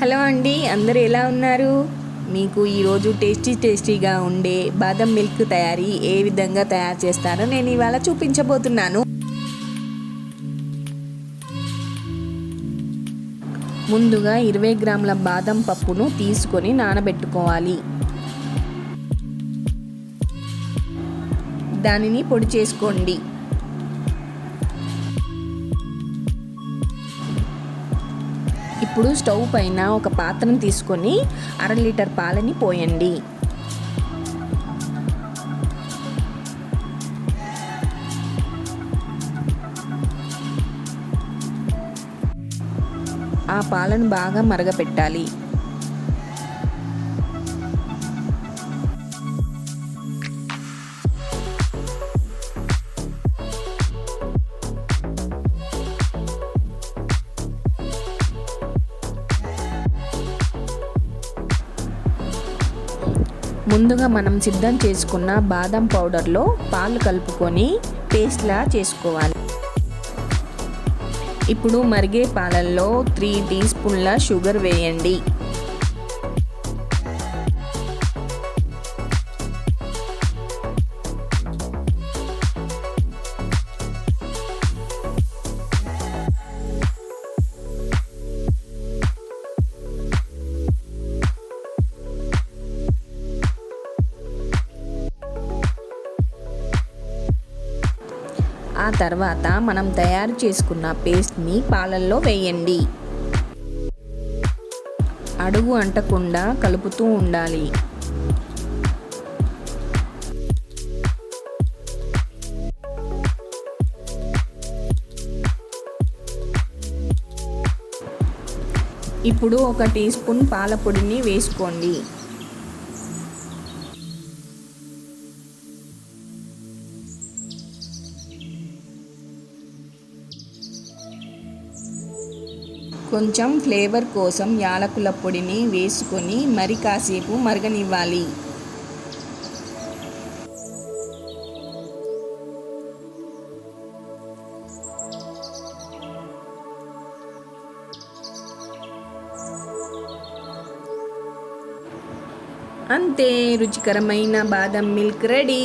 Hello అండి, అందరూ ఎలా ఉన్నారు? మీకు ఈరోజు టేస్టీగా ఉండే బాదం మిల్క్ తయారీ ఏ విధంగా తయారు చేస్తారో నేను ఇవాళ చూపించబోతున్నాను. ముందుగా 20 గ్రాముల బాదం పప్పును తీసుకొని నానబెట్టుకోవాలి. దానిని పొడి చేసుకోండి. ఇప్పుడు స్టవ్ పైన ఒక పాత్రను తీసుకొని 1/2 లీటర్ పాలని పోయండి. ఆ పాలను బాగా మరగపెట్టాలి. ముందుగా మనం సిద్ధం చేసుకున్న బాదం పౌడర్లో పాలు కలుపుకొని పేస్ట్లా చేసుకోవాలి. ఇప్పుడు మరిగే పాలల్లో 3 టీ స్పూన్ల షుగర్ వేయండి. ఆ తర్వాత మనం తయారు చేసుకున్న పేస్ట్ని పాలల్లో వేయండి. అడుగు అంటకుండా కలుపుతూ ఉండాలి. ఇప్పుడు 1 టీ స్పూన్ పాల పొడిని వేసుకోండి. కొంచెం ఫ్లేవర్ కోసం యాలకుల పొడిని వేసుకొని మరి కాసేపు మరగనివ్వాలి. అంతే, రుచికరమైన బాదం మిల్క్ రెడీ.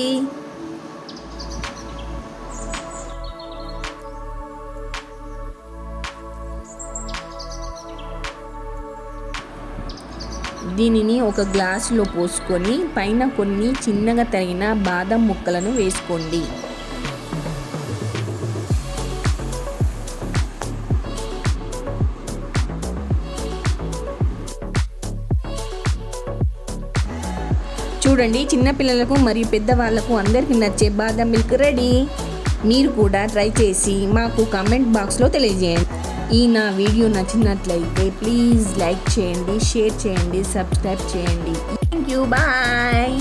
దీనిని ఒక గ్లాసులో పోసుకొని పైన కొన్ని చిన్నగా తరిగిన బాదం ముక్కలను వేసుకోండి. చూడండి, చిన్నపిల్లలకు మరియు పెద్దవాళ్లకు అందరికీ నచ్చే బాదం మిల్క్ రెడీ. మీరు కూడా ట్రై చేసి మాకు కామెంట్ బాక్స్లో తెలియజేయండి. ఈ నా వీడియో నచ్చినట్లయితే ప్లీజ్ లైక్ చేయండి, షేర్ చేయండి, సబ్స్క్రైబ్ చేయండి. Thank you, bye.